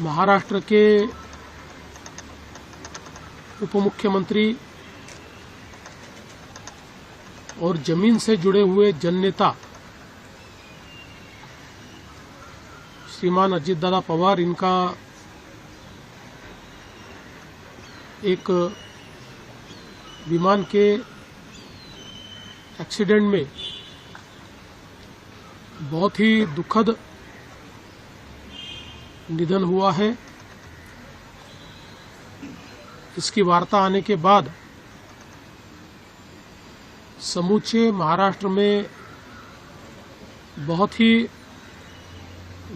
महाराष्ट्र के उप मुख्यमंत्री और जमीन से जुड़े हुए जननेता श्रीमान अजितदादा पवार, इनका एक विमान के एक्सीडेंट में बहुत ही दुखद निधन हुआ है। इसकी वार्ता आने के बाद समूचे महाराष्ट्र में बहुत ही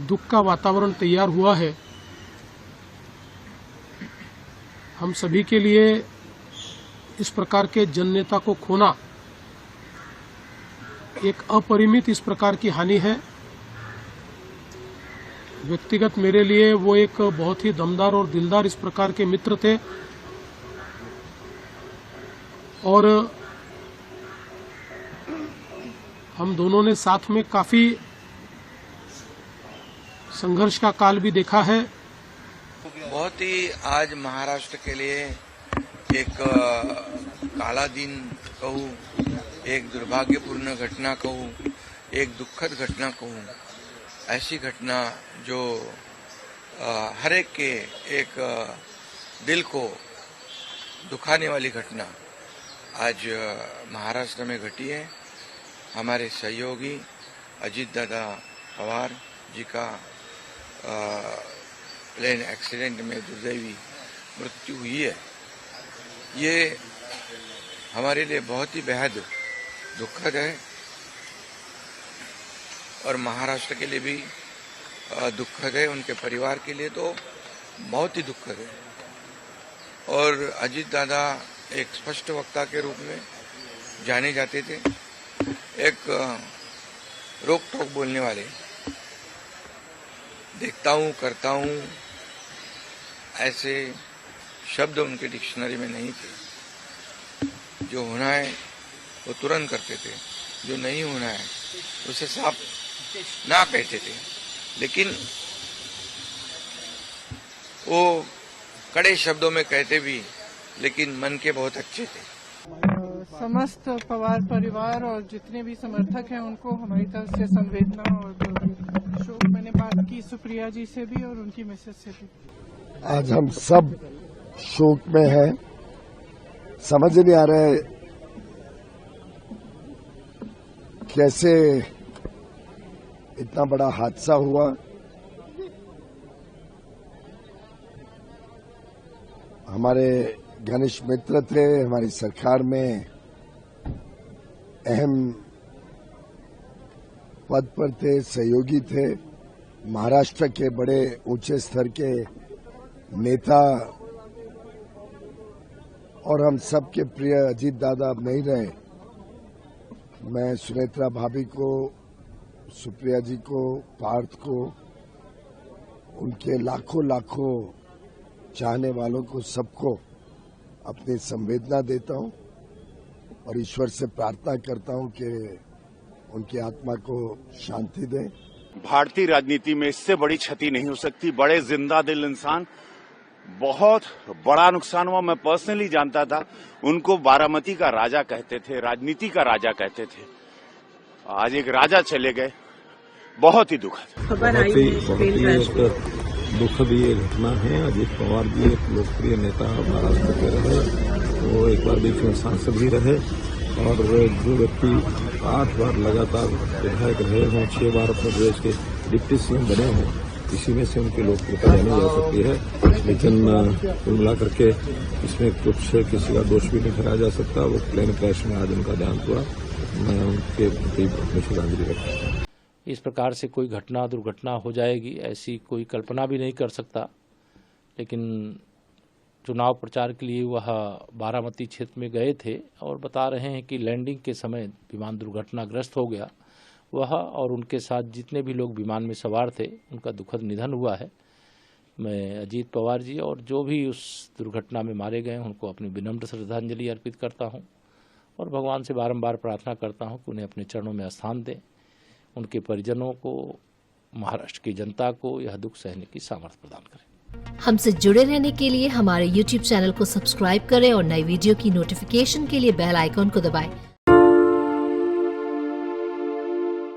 दुख का वातावरण तैयार हुआ है। हम सभी के लिए इस प्रकार के जननेता को खोना एक अपरिमित इस प्रकार की हानि है। व्यक्तिगत मेरे लिए वो एक बहुत ही दमदार और दिलदार इस प्रकार के मित्र थे और हम दोनों ने साथ में काफी संघर्ष का काल भी देखा है। बहुत ही आज महाराष्ट्र के लिए एक काला दिन कहूँ, एक दुर्भाग्यपूर्ण घटना कहूँ, एक दुखद घटना कहूँ, ऐसी घटना जो हर एक के एक दिल को दुखाने वाली घटना आज महाराष्ट्र में घटी है। हमारे सहयोगी अजितदादा पवार जी का प्लेन एक्सीडेंट में दुर्दैवी मृत्यु हुई है। ये हमारे लिए बहुत ही बेहद दुखद है और महाराष्ट्र के लिए भी दुखद है, उनके परिवार के लिए तो बहुत ही दुखद है। और अजित दादा एक स्पष्ट वक्ता के रूप में जाने जाते थे, एक रोक टोक बोलने वाले, देखता हूँ करता हूँ ऐसे शब्द उनके डिक्शनरी में नहीं थे। जो होना है वो तुरंत करते थे, जो नहीं होना है उसे साफ ना कहते थे, लेकिन वो कड़े शब्दों में कहते भी, लेकिन मन के बहुत अच्छे थे। समस्त पवार परिवार और जितने भी समर्थक हैं उनको हमारी तरफ से संवेदना और शोक। मैंने बात की सुप्रिया जी से भी और उनकी मिसेज से भी। आज हम सब शोक में हैं। समझ नहीं आ रहा है कैसे इतना बड़ा हादसा हुआ। हमारे घनिष्ठ मित्र थे, हमारी सरकार में अहम पद पर थे, सहयोगी थे, महाराष्ट्र के बड़े ऊंचे स्तर के नेता और हम सबके प्रिय अजीत दादा अब नहीं रहे। मैं सुनेत्रा भाभी को, सुप्रिया जी को, पार्थ को, उनके लाखों लाखों चाहने वालों को, सबको अपनी संवेदना देता हूं और ईश्वर से प्रार्थना करता हूं कि उनकी आत्मा को शांति दें। भारतीय राजनीति में इससे बड़ी क्षति नहीं हो सकती। बड़े जिंदा दिल इंसान, बहुत बड़ा नुकसान हुआ। मैं पर्सनली जानता था, उनको बारामती का राजा कहते थे, राजनीति का राजा कहते थे। आज एक राजा चले गए, बहुत ही दुखद। दुखद ये घटना है। अजित पवार जी एक लोकप्रिय नेता महाराष्ट्र के रहे, वो एक बार बीच में सांसद भी रहे और जो व्यक्ति 8 बार लगातार विधायक रहे हों, 6 बार अपने प्रदेश के डिप्टी सीएम बने हों, इसी में से उनकी लोकप्रियता जानी जा सकती है। लेकिन कुल मिलाकर के इसमें कुछ किसी का दोष भी नहीं ठहराया जा सकता। वो प्लेन क्रैश में आज उनका देहांत हुआ। मैं उनके प्रति अपनी श्रद्धांजलि रखता हूँ। इस प्रकार से कोई घटना दुर्घटना हो जाएगी ऐसी कोई कल्पना भी नहीं कर सकता। लेकिन चुनाव प्रचार के लिए वह बारामती क्षेत्र में गए थे और बता रहे हैं कि लैंडिंग के समय विमान दुर्घटनाग्रस्त हो गया। वह और उनके साथ जितने भी लोग विमान में सवार थे, उनका दुखद निधन हुआ है। मैं अजीत पवार जी और जो भी उस दुर्घटना में मारे गए उनको अपनी विनम्र श्रद्धांजलि अर्पित करता हूं और भगवान से बारंबार प्रार्थना करता हूं कि उन्हें अपने चरणों में स्थान दें। उनके परिजनों को, महाराष्ट्र की जनता को यह दुख सहने की सामर्थ्य प्रदान करें। हमसे जुड़े रहने के लिए हमारे YouTube चैनल को सब्सक्राइब करें और नई वीडियो की नोटिफिकेशन के लिए बेल आइकॉन को दबाएं।